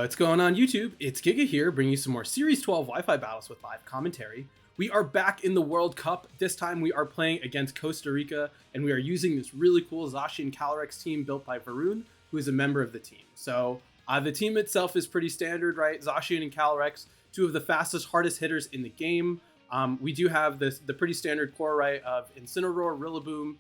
What's going on YouTube? It's Giga here, bringing you some more Series 12 Wi-Fi battles with live commentary. We are back in the World Cup. This time we are playing against Costa Rica, and we are using this really cool Zacian Calyrex team built by Varun, who is a member of the team. So the team itself is pretty standard, right? Zacian and Calyrex, two of the fastest, hardest hitters in the game. We do have the pretty standard core, right, of Incineroar, Rillaboom,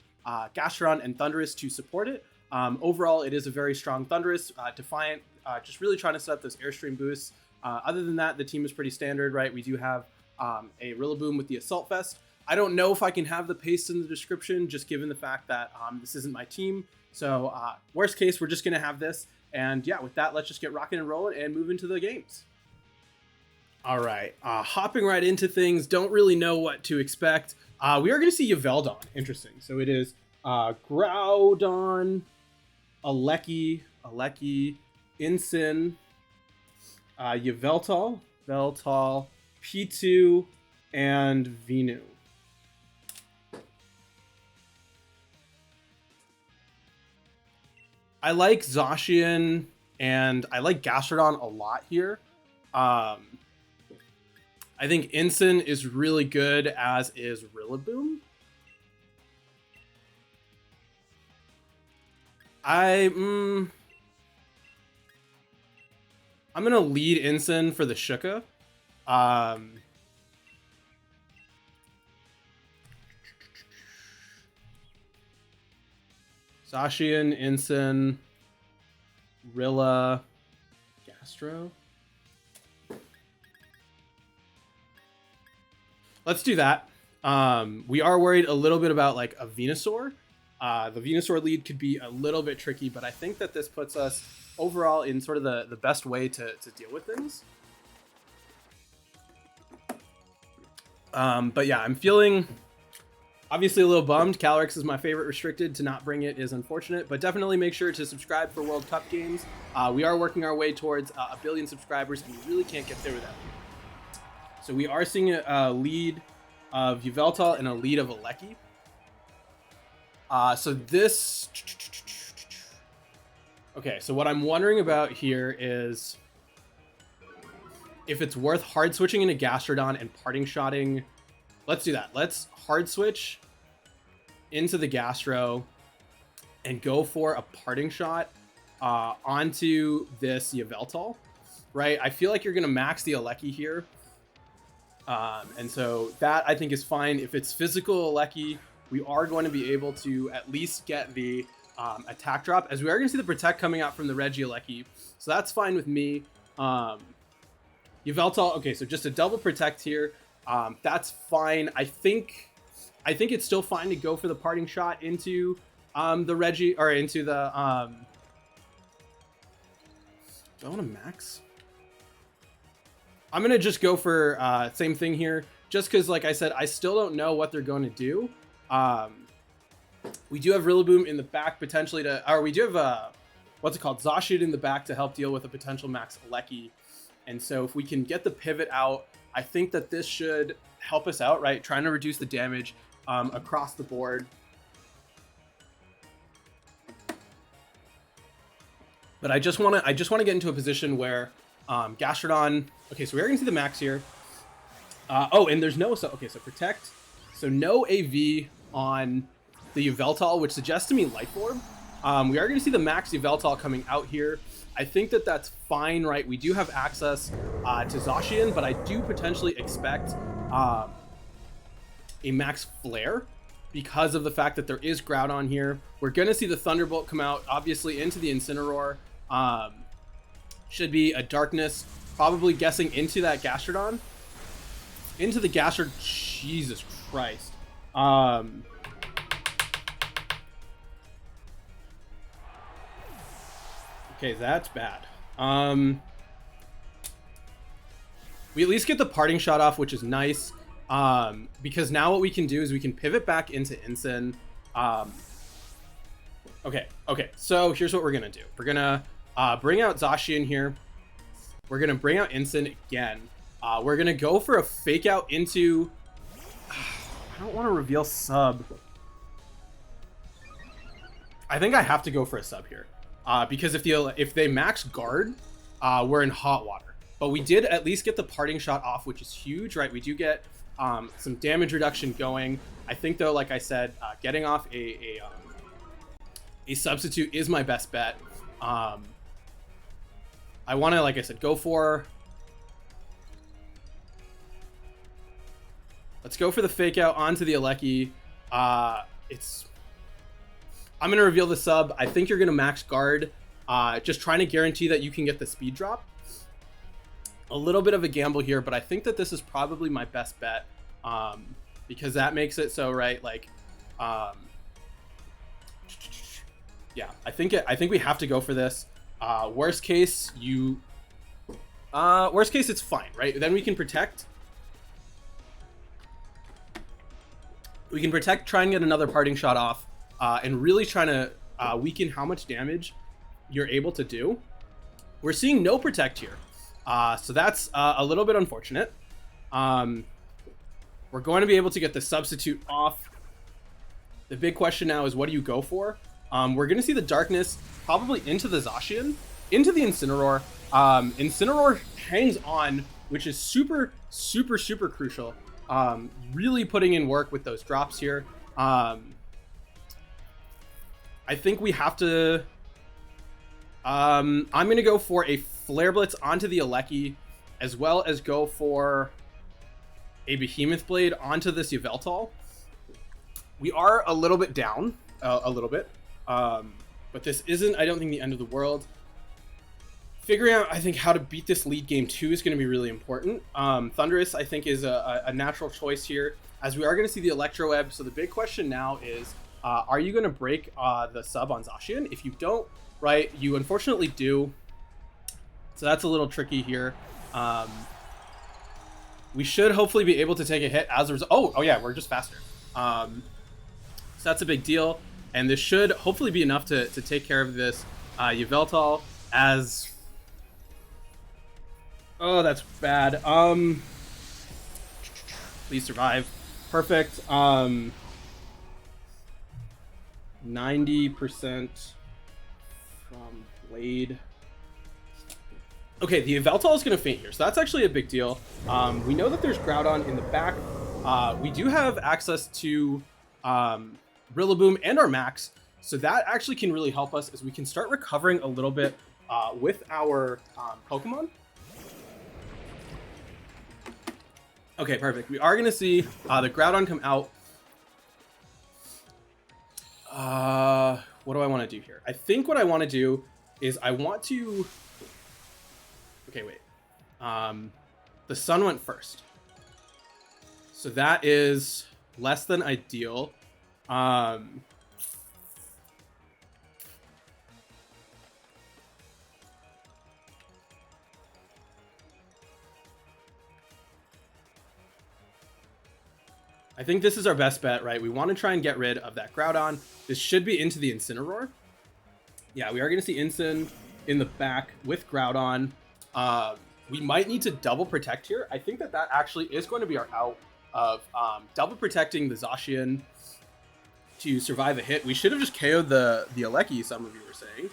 Gastrodon, and Thundurus to support it. Overall, it is a very strong Thundurus, Defiant, just really trying to set up those Airstream boosts. Other than that, the team is pretty standard, right? We do have a Rillaboom with the Assault Vest. I don't know if I can have the paste in the description, just given the fact that this isn't my team. So worst case, we're just going to have this. And yeah, with that, let's just get rocking and rolling and move into the games. All right, hopping right into things, don't really know what to expect. We are going to see Yveltal. Interesting. So it is Groudon, Alecki, Incin, Yveltal, P2, and Venu. I like Zacian and I like Gastrodon a lot here. I think Incin is really good, as is Rillaboom. I'm gonna lead Incin for the Shuka. Zacian, Incin, Rilla, Gastro. Let's do that. We are worried a little bit about like a Venusaur. The Venusaur lead could be a little bit tricky, but I think that this puts us overall in sort of the best way to deal with things. But yeah, I'm feeling obviously a little bummed. Calyrex is my favorite restricted. To not bring it is unfortunate, but definitely make sure to subscribe for World Cup games. We are working our way towards 1 billion subscribers, and we really can't get there without you. So we are seeing a lead of Yveltal and a lead of Alecki. So this... Okay, so what I'm wondering about here is if it's worth hard switching into Gastrodon and parting shotting. Let's do that. Let's hard switch into the Gastro and go for a parting shot onto this Yveltal, right? I feel like you're going to max the Alecki here. And so that I think is fine. If it's physical Alecki, we are going to be able to at least get the attack drop, as we are going to see the protect coming out from the Regieleki. So that's fine with me. Yveltal, okay, so just a double protect here. That's fine. I think it's still fine to go for the parting shot into the Regi, or into the do I want to max? I'm gonna just go for same thing here, just because, like I said, I still don't know what they're going to do. We do have Rillaboom in the back potentially we do have what's it called, Zacian in the back to help deal with a potential max Alecki. And so if we can get the pivot out, I think that this should help us out, right? Trying to reduce the damage across the board. But I just want to get into a position where Gastrodon. Okay, so we're gonna see the max here. Oh, and there's no, so protect. So no AV on the Yveltal, which suggests to me Life Orb. We are gonna see the max Yveltal coming out here. I think that that's fine, right? We do have access to Zacian, but I do potentially expect a max Flare because of the fact that there is Groudon here. We're gonna see the Thunderbolt come out, obviously, into the Incineroar. Should be a Darkness, probably guessing into that Gastrodon. Into the Gastrodon, Jesus Christ. Okay, that's bad. We at least get the parting shot off, which is nice. Because now what we can do is we can pivot back into Incin. Okay, so here's what we're gonna do. We're gonna bring out Zacian here. We're gonna bring out Incin again. We're gonna go for a fake out into... I don't want to reveal sub. I think I have to go for a sub here. Because if they max guard, we're in hot water. But we did at least get the parting shot off, which is huge, right? We do get some damage reduction going. I think, though, like I said, getting off a substitute is my best bet. I want to, like I said, go for... Let's go for the fake out onto the Aleki. I'm going to reveal the sub. I think you're going to max guard. Just trying to guarantee that you can get the speed drop. A little bit of a gamble here, but I think that this is probably my best bet. Because that makes it so, right, like... yeah, I think we have to go for this. Worst case, it's fine, right? Then we can protect. We can protect, try and get another parting shot off, and really trying to weaken how much damage you're able to do. We're seeing no protect here, so that's a little bit unfortunate. We're going to be able to get the substitute off. The big question now is, what do you go for? We're going to see the darkness probably into the Zacian, into the Incineroar. Incineroar hangs on, which is super, super, super crucial. Really putting in work with those drops here. I think we have to... I'm going to go for a Flare Blitz onto the Aleki, as well as go for a Behemoth Blade onto this Yveltal. We are a little bit down, a little bit. But this isn't, I don't think, the end of the world. Figuring out, I think, how to beat this lead game 2 is going to be really important. Thundurus, I think, is a natural choice here, as we are going to see the Electro Web. So the big question now is, are you going to break the sub on Zacian? If you don't, right, you unfortunately do. So that's a little tricky here. We should hopefully be able to take a hit as a result. Oh yeah, we're just faster. So that's a big deal. And this should hopefully be enough to take care of this Yveltal as... Oh, that's bad. Please survive. Perfect. 90% from Blade. Okay, the Yveltal is going to faint here, so that's actually a big deal. We know that there's Groudon in the back. We do have access to Rillaboom and our Max, so that actually can really help us as we can start recovering a little bit with our Pokemon. Okay, perfect. We are going to see the Groudon come out. What do I want to do here? I think what I want to do is I want to... Okay, wait. The Sun went first. So that is less than ideal. I think this is our best bet, right? We want to try and get rid of that Groudon. This should be into the Incineroar. Yeah, we are going to see Incin in the back with Groudon. We might need to double protect here. I think that actually is going to be our out of double protecting the Zacian to survive a hit. We should have just KO'd the Aleki, some of you were saying,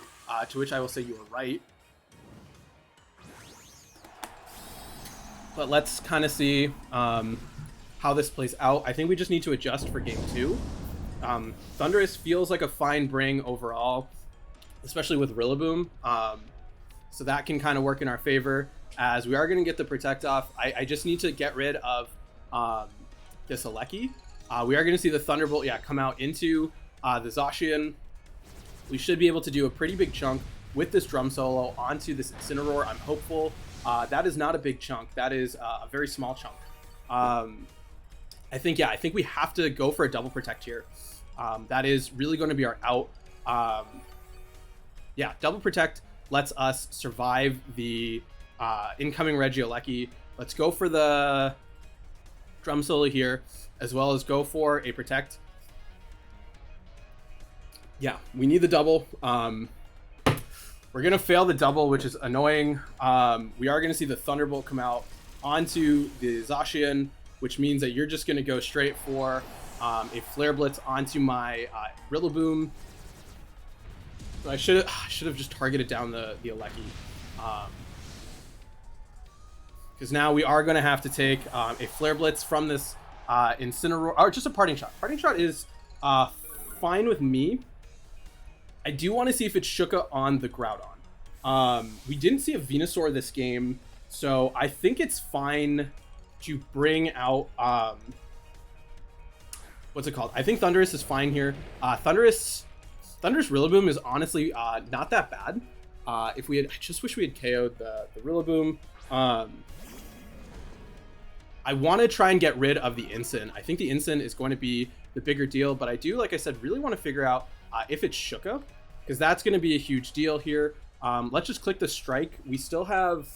to which I will say you were right. But let's kind of see how this plays out. I think we just need to adjust for game 2. Thundurus feels like a fine bring overall, especially with Rillaboom. So that can kind of work in our favor, as we are going to get the protect off. I just need to get rid of this Aleki. We are going to see the Thunderbolt, come out into the Zacian. We should be able to do a pretty big chunk with this Drum Solo onto this Incineroar. I'm hopeful. That is not a big chunk. That is a very small chunk. I think we have to go for a double protect here. That is really going to be our out. Double protect lets us survive the incoming Regieleki. Let's go for the Drum Solo here, as well as go for a protect. Yeah, we need the double. We're going to fail the double, which is annoying. We are going to see the Thunderbolt come out onto the Zacian, which means that you're just going to go straight for a Flare Blitz onto my Rillaboom. So I should have just targeted down the Aleki. because now we are going to have to take a Flare Blitz from this Incineroar, or just a Parting Shot. Parting Shot is fine with me. I do want to see if it's Shuka on the Groudon. We didn't see a Venusaur this game, so I think it's fine to bring out what's it called? I think Thundurus is fine here. Thundurus Rillaboom is honestly not that bad. If we had, I just wish we had KO'd the Rillaboom. I want to try and get rid of the Incin. I think the Incin is going to be the bigger deal, but I do, like I said, really want to figure out if it's Shuka, because that's going to be a huge deal here. Let's just click the Strike. We still have,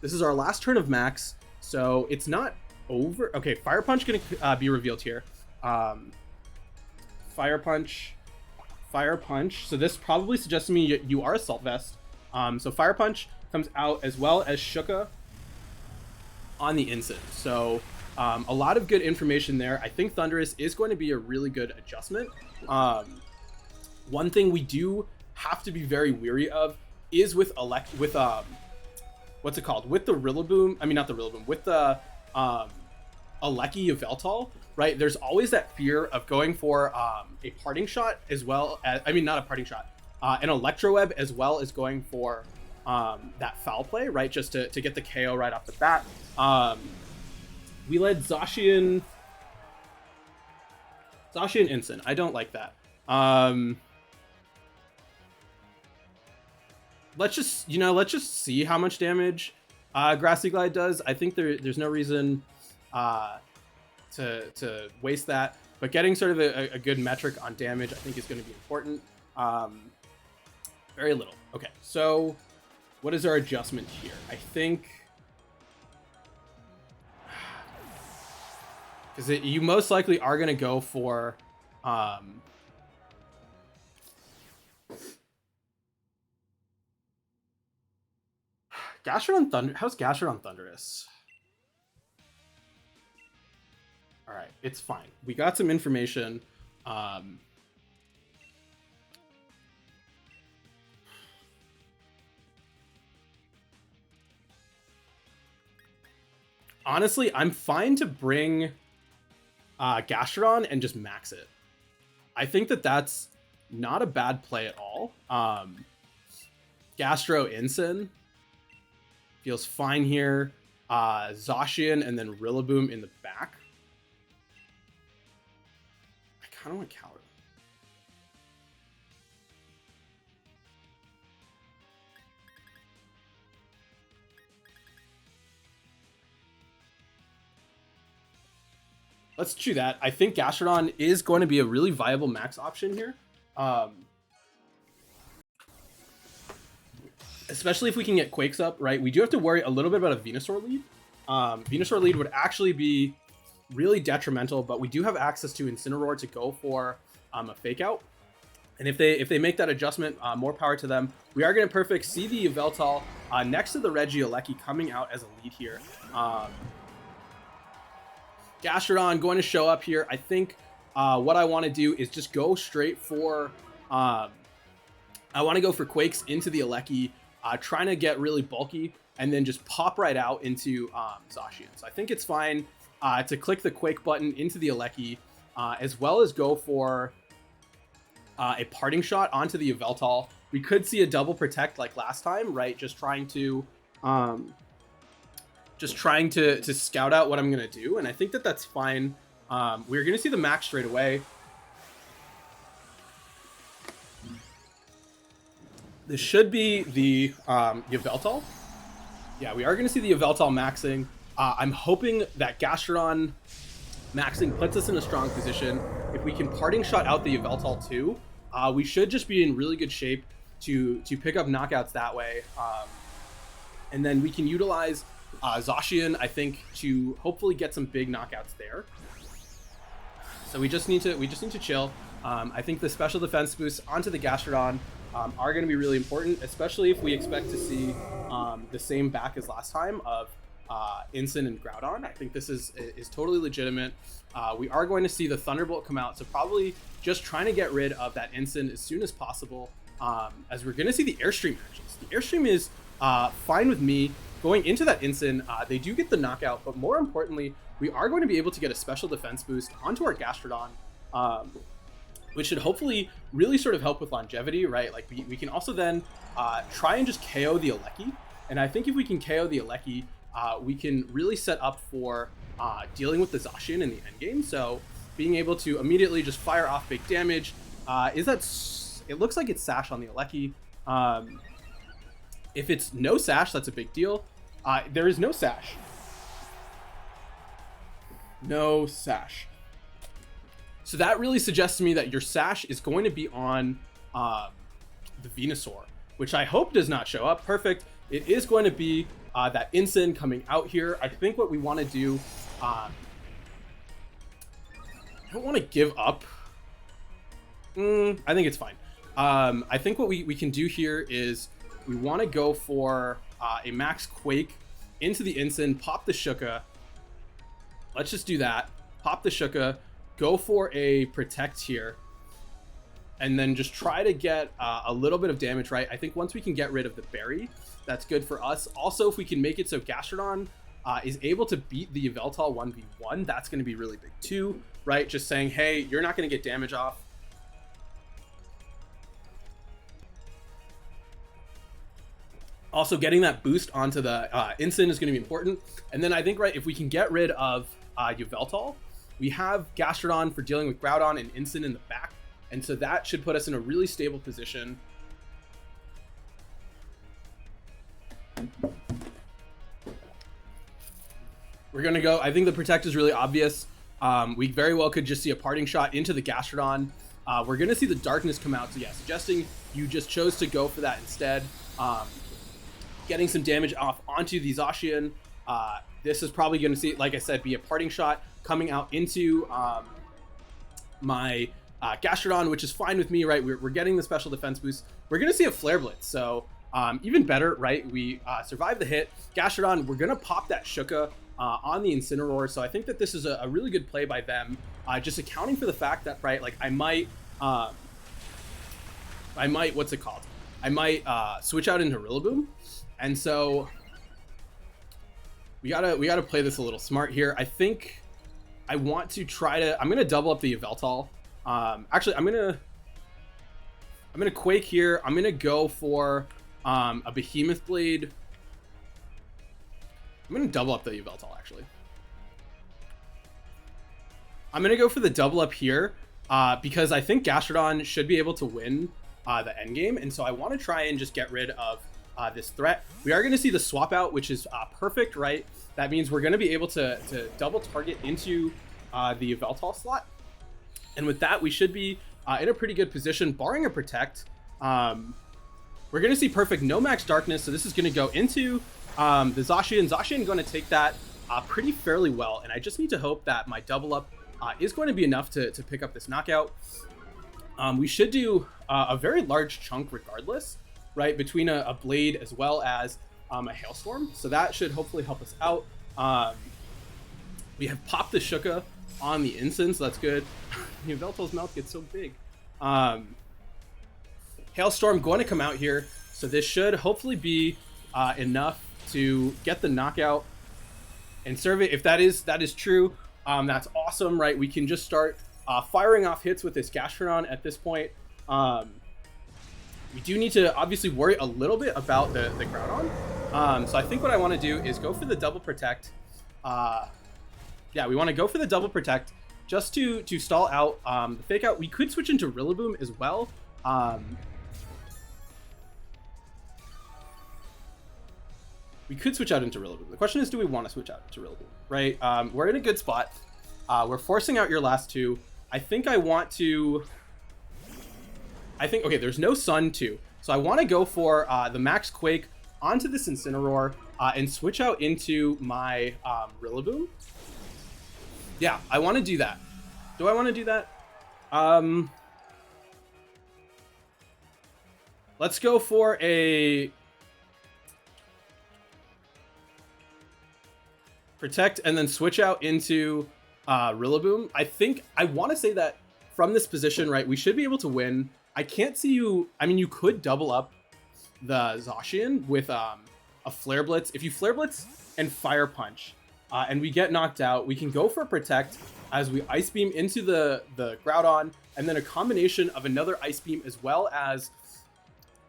this is our last turn of Max, so it's not over. Okay, Fire Punch going to be revealed here. Fire Punch. So this probably suggests to me you are Assault Vest. So Fire Punch comes out as well as Shuka on the Incin. So a lot of good information there. I think Thundurus is going to be a really good adjustment. One thing we do have to be very weary of is with what's it called? With the Rillaboom, I mean not the Rillaboom, with the Aleki Yveltal, right? There's always that fear of going for a Parting Shot as well as, I mean not a Parting Shot, an Electro Web, as well as going for that Foul Play, right? Just to get the KO right off the bat. We led Zacian Incin. I don't like that. Let's just see how much damage Grassy Glide does. I think there's no reason to waste that, but getting sort of a good metric on damage I think is going to be important. Very little. Okay, so what is our adjustment here? I think because you most likely are going to go for Gastrodon Thunder. How's Gastrodon Thundurus? All right, it's fine. We got some information. Honestly, I'm fine to bring Gastrodon and just max it. I think that's not a bad play at all. Gastro Incin feels fine here. Zacian and then Rillaboom in the back. I kind of want Calorie. Let's chew that. I think Gastrodon is going to be a really viable max option here. Especially if we can get Quakes up, right? We do have to worry a little bit about a Venusaur lead. Venusaur lead would actually be really detrimental, but we do have access to Incineroar to go for a Fake Out. And if they make that adjustment, more power to them. We are going to perfect see the Yveltal next to the Regieleki coming out as a lead here. Gastrodon going to show up here. I think what I want to do is just go straight for... I want to go for Quakes into the Aleki, trying to get really bulky, and then just pop right out into Zacian. So I think it's fine to click the Quake button into the Aleki, as well as go for a Parting Shot onto the Yveltal. We could see a double protect like last time, right? Just trying to scout out what I'm going to do, and I think that's fine. We're going to see the max straight away. This should be the Yveltal. Yeah, we are going to see the Yveltal maxing. I'm hoping that Gastrodon maxing puts us in a strong position. If we can Parting Shot out the Yveltal too, we should just be in really good shape to pick up knockouts that way. And then we can utilize Zacian, I think, to hopefully get some big knockouts there. So we just need to chill. I think the special defense boosts onto the Gastrodon are going to be really important, especially if we expect to see the same back as last time of Incin and Groudon. I think this is totally legitimate. We are going to see the Thunderbolt come out, so probably just trying to get rid of that Incin as soon as possible, as we're going to see the Airstream actions. The Airstream is fine with me. going into that Ensign, they do get the knockout, but more importantly, we are going to be able to get a special defense boost onto our Gastrodon, which should hopefully really sort of help with longevity, right? Like we can also then try and just KO the Aleki. And I think if we can KO the Aleki, we can really set up for dealing with the Zacian in the endgame. So being able to immediately just fire off big damage. It looks like it's Sash on the Aleki. If it's no Sash, that's a big deal. There is no Sash. No Sash. So that really suggests to me that your Sash is going to be on the Venusaur, which I hope does not show up. Perfect. It is going to be that Ensign coming out here. I think what we want to do, I don't want to give up. I think it's fine. I think what we can do here is we want to go for a Max Quake into the Ensign, pop the Shuka. Let's just do that. Pop the Shuka, go for a Protect here, and then just try to get a little bit of damage, right? I think once we can get rid of the Berry, that's good for us. Also, if we can make it so Gastrodon is able to beat the Yveltal 1v1, that's going to be really big too, right? Just saying, hey, you're not going to get damage off. Also, getting that boost onto the Ensign is going to be important. And then I think, right, if we can get rid of Yveltal, we have Gastrodon for dealing with Groudon and Ensign in the back. And so that should put us in a really stable position. We're going to go, I think the Protect is really obvious. We very well could just see a parting shot into the Gastrodon. We're going to see the Darkness come out. So yeah, suggesting you just chose to go for that instead. Getting some damage off onto the Zacian. This is probably going to see, like I said, be a parting shot coming out into my Gastrodon, which is fine with me, right? We're getting the special defense boost. We're going to see a Flare Blitz, so even better, right? We survive the hit. Gastrodon, we're going to pop that Shuka on the Incineroar, so I think that this is a really good play by them, just accounting for the fact that, right, like I might, what's it called? I might switch out into Rillaboom, and so we gotta play this a little smart here. I think I want to try to, I'm gonna double up the Yveltal. Actually, I'm gonna Quake here. I'm gonna go for a Behemoth Blade. I'm gonna double up the Yveltal, actually. I'm gonna go for the double up here because I think Gastrodon should be able to win the endgame, and so I want to try and just get rid of this threat. We are going to see the swap out, which is perfect, right? That means we're going to be able to double target into the Yveltal slot, and with that we should be in a pretty good position, barring a Protect. We're going to see perfect no max darkness, so this is going to go into the Zacian. Zacian going to take that pretty fairly well, and I just need to hope that my double up is going to be enough to pick up this knockout. We should do a very large chunk regardless, right, between a Blade as well as a Hailstorm, so that should hopefully help us out. We have popped the Shuka on the Ensign, so that's good. Yveltal's mouth gets so big. Hailstorm going to come out here, so this should hopefully be enough to get the knockout and serve it. If that is true, that's awesome, right? We can just start firing off hits with this Gastrodon at this point. We do need to obviously worry a little bit about the Groudon. So I think what I want to do is go for the double Protect. Yeah, we want to go for the double Protect just to stall out the Fake Out. We could switch into Rillaboom as well. We could switch out into Rillaboom. The question is, do we want to switch out into Rillaboom, right? We're in a good spot. We're forcing out your last two. I think I want to... okay, there's no Sun too. So I want to go for the Max Quake onto this Incineroar and switch out into my Rillaboom. Yeah, I want to do that. Do I want to do that? Let's go for a Protect and then switch out into Rillaboom. I think I want to say that from this position, right, we should be able to win. I can't see you. I mean, you could double up the Zacian with a a Flare Blitz. If you Flare Blitz and Fire Punch, and we get knocked out, we can go for a Protect as we Ice Beam into the Groudon, and then a combination of another Ice Beam as well as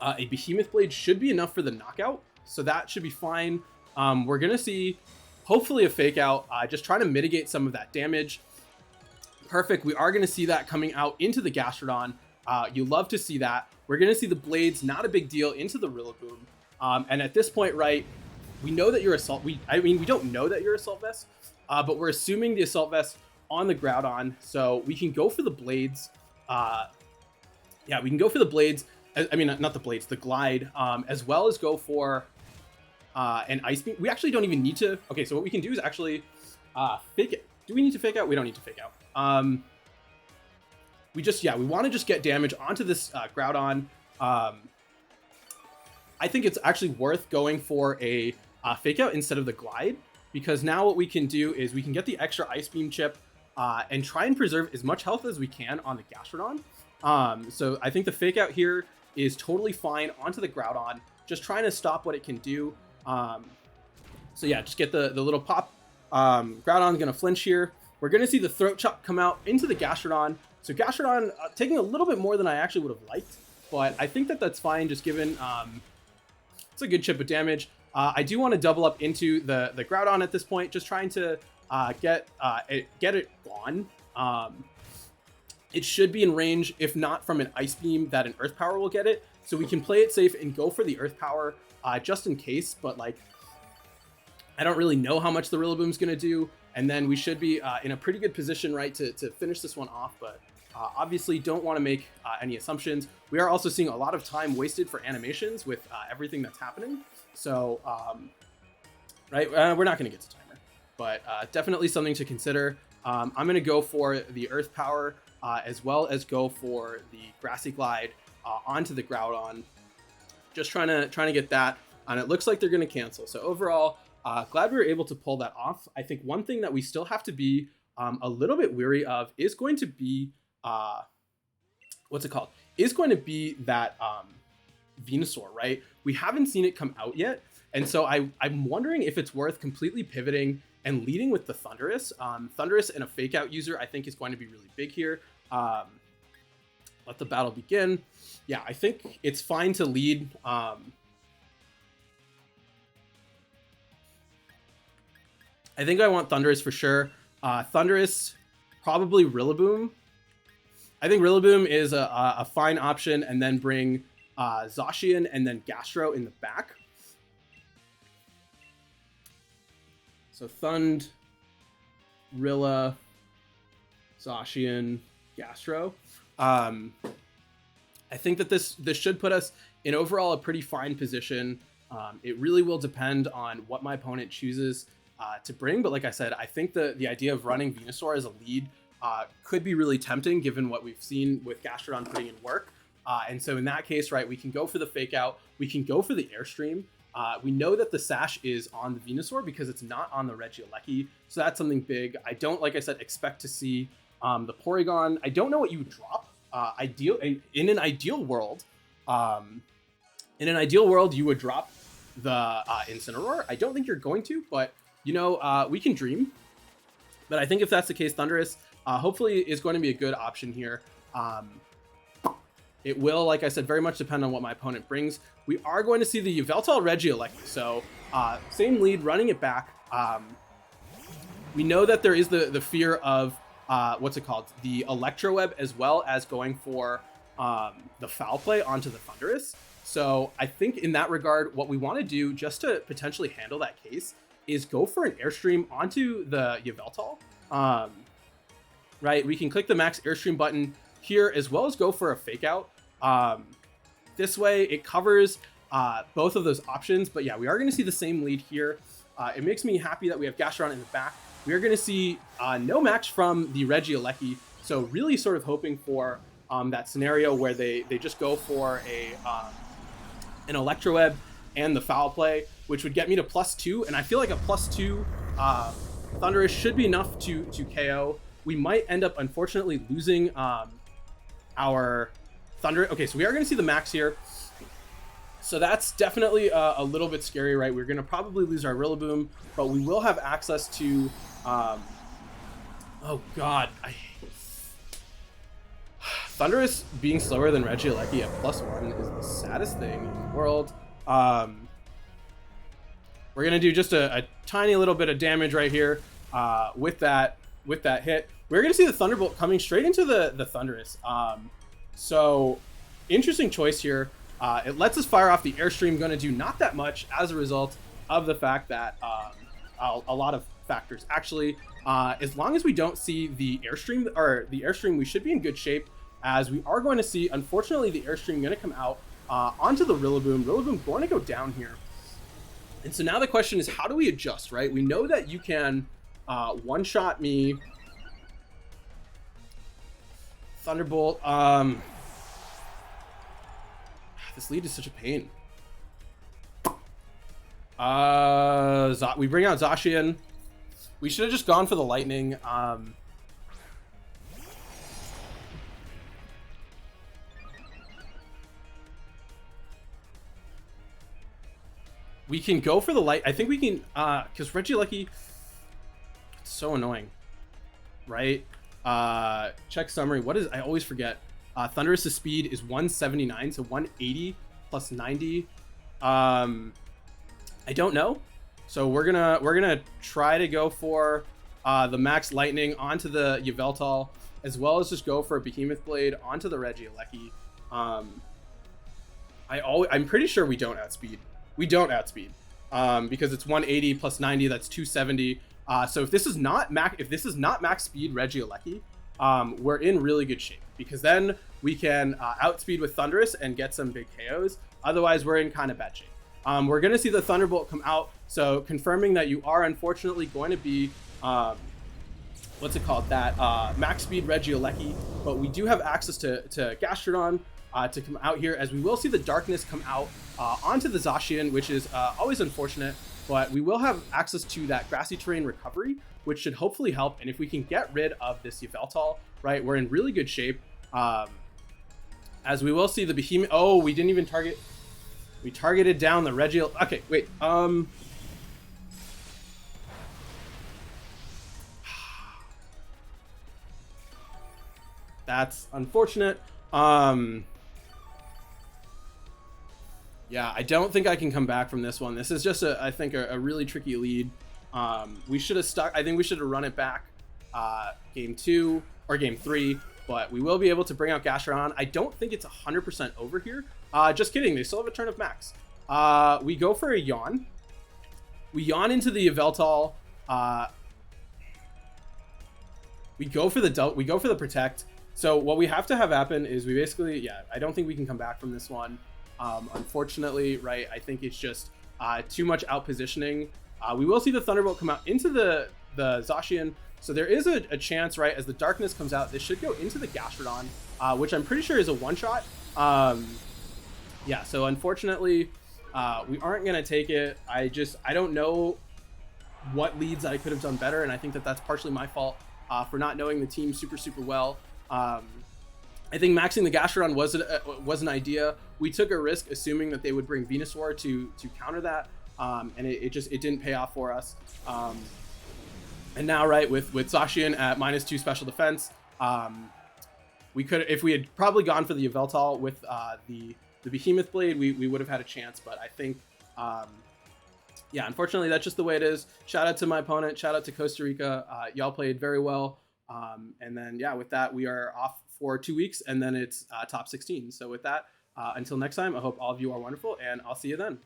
a Behemoth Blade should be enough for the knockout. So that should be fine. We're going to see hopefully a Fake Out, just trying to mitigate some of that damage. Perfect. We are going to see that coming out into the Gastrodon. You love to see that. We're going to see the Blades, not a big deal, into the Rillaboom. And at this point, right, we know that you're Assault. I mean, we don't know that you're Assault Vest, but we're assuming the Assault Vest on the Groudon. So we can go for the Blades. Yeah, we can go for the Blades. I mean, not the Blades, the Glide, as well as go for an Ice Beam. We actually don't even need to. Okay, so what we can do is actually Fake it. Do we need to Fake Out? We don't need to Fake Out. We want to just get damage onto this Groudon. I think it's actually worth going for a Fake Out instead of the Glide, because now what we can do is we can get the extra Ice Beam chip and try and preserve as much health as we can on the Gastrodon. So I think the Fake Out here is totally fine onto the Groudon, just trying to stop what it can do. So yeah, just get the little pop. Groudon's going to flinch here. We're going to see the Throat Chop come out into the Gastrodon. So Gastrodon taking a little bit more than I actually would have liked, but I think that that's fine, just given it's a good chip of damage. I do want to double up into the Groudon at this point, just trying to get it gone. It should be in range, if not from an Ice Beam, that an Earth Power will get it. So we can play it safe and go for the Earth Power just in case, but like, I don't really know how much the Rillaboom's going to do. And then we should be in a pretty good position, right, to finish this one off. But obviously don't want to make any assumptions. We are also seeing a lot of time wasted for animations with everything that's happening. So, right, we're not going to get to timer, but definitely something to consider. I'm going to go for the Earth Power as well as go for the Grassy Glide onto the Groudon. Just trying to get that. And it looks like they're going to cancel. So overall, glad we were able to pull that off. I think one thing that we still have to be a little bit weary of is going to be, what's it called? Is going to be that Venusaur, right? We haven't seen it come out yet. And so I'm wondering if it's worth completely pivoting and leading with the Thundurus. Thundurus and a Fake Out user, I think, is going to be really big here. Let the battle begin. Yeah, I think it's fine to lead. I think I want Thundurus for sure. Thundurus, probably Rillaboom. I think Rillaboom is a fine option, and then bring Zacian and then Gastro in the back. So Thund, Rilla, Zacian, Gastro. I think that this should put us in overall a pretty fine position. It really will depend on what my opponent chooses to bring, but like I said, I think the idea of running Venusaur as a lead could be really tempting given what we've seen with Gastrodon putting in work. And so in that case, right, we can go for the Fake Out, we can go for the Airstream. We know that the Sash is on the Venusaur because it's not on the Regieleki, so that's something big. I don't, like I said, expect to see the Porygon. I don't know what you would drop. In an ideal world, you would drop the Incineroar. I don't think you're going to, but you know, we can dream. But I think if that's the case, Thundurus hopefully is going to be a good option here. It will, like I said, very much depend on what my opponent brings. We are going to see the Yveltal Regieleki, so same lead, running it back. We know that there is the fear of what's it called? The Electro Web, as well as going for the Foul Play onto the Thundurus. So I think in that regard, what we want to do just to potentially handle that case is go for an Airstream onto the Yveltal. Right, we can click the Max Airstream button here, as well as go for a Fake Out. This way it covers both of those options. But yeah, we are going to see the same lead here. It makes me happy that we have Gastrodon in the back. We are going to see no match from the Regieleki, so really sort of hoping for that scenario where they just go for an Electro Web and the Foul Play, which would get me to +2, and I feel like a +2 Thundurus should be enough to KO. We might end up, unfortunately, losing our Thunder. Okay, so we are going to see the max here. So that's definitely a little bit scary, right? We're going to probably lose our Rillaboom, but we will have access to... oh, God. Thundurus being slower than Regieleki at +1 is the saddest thing in the world. We're going to do just a tiny little bit of damage right here with that hit. We're going to see the Thunderbolt coming straight into the Thundurus. So, interesting choice here. It lets us fire off the Airstream, going to do not that much as a result of the fact that a lot of factors. Actually, as long as we don't see the Airstream, we should be in good shape, as we are going to see, unfortunately, the Airstream going to come out onto the Rillaboom. Rillaboom going to go down here. And so now the question is, how do we adjust, right? We know that you can one-shot me. Thunderbolt. This lead is such a pain. We bring out Zacian. We should have just gone for the Lightning. We can go for the light. I think we can, because Regieleki, it's so annoying, right? Check summary. What is, I always forget. Thundurus' speed is 179, so 180 plus 90. I don't know. So we're gonna try to go for the Max Lightning onto the Yveltal, as well as just go for a Behemoth Blade onto the Regieleki. I'm pretty sure we don't outspeed. We don't outspeed because it's 180 plus 90. That's 270. So if this is not max speed Regieleki, we're in really good shape, because then we can outspeed with Thundurus and get some big KOs. Otherwise, we're in kind of bad shape. We're going to see the Thunderbolt come out, so confirming that you are unfortunately going to be, what's it called, that max speed Regieleki, but we do have access to Gastrodon to come out here, as we will see the Darkness come out onto the Zacian, which is always unfortunate, but we will have access to that Grassy Terrain recovery, which should hopefully help. And if we can get rid of this Yveltal, right, we're in really good shape. As we will see the Behemoth. Oh, we didn't even target. We targeted down the Regiel. Okay, wait. That's unfortunate. Yeah, I don't think I can come back from this one. This is just I think a really tricky lead. We should have stuck. I think we should have run it back game 2 or game 3, but we will be able to bring out Gastrodon. I don't think it's 100% over here. Just kidding. They still have a turn of max. We go for a Yawn. We Yawn into the Yveltal. We go for the Protect. So what we have to have happen is we basically, yeah, I don't think we can come back from this one. Unfortunately, right, I think it's just too much out positioning. We will see the Thunderbolt come out into the Zacian, so there is a chance, right, as the Darkness comes out, this should go into the Gastrodon, which I'm pretty sure is a one-shot. Yeah, so unfortunately, we aren't going to take it. I don't know what leads I could have done better, and I think that that's partially my fault for not knowing the team super well. I think maxing the Gastrodon was an idea. We took a risk assuming that they would bring Venusaur to counter that, and it didn't pay off for us. And now, right, with Zacian at -2 special defense, we could, if we had probably gone for the Yveltal with the Behemoth Blade, we would have had a chance. But I think, yeah, unfortunately, that's just the way it is. Shout out to my opponent. Shout out to Costa Rica. Y'all played very well. And then, yeah, with that, we are off for 2 weeks, and then it's top 16. So with that, until next time, I hope all of you are wonderful, and I'll see you then.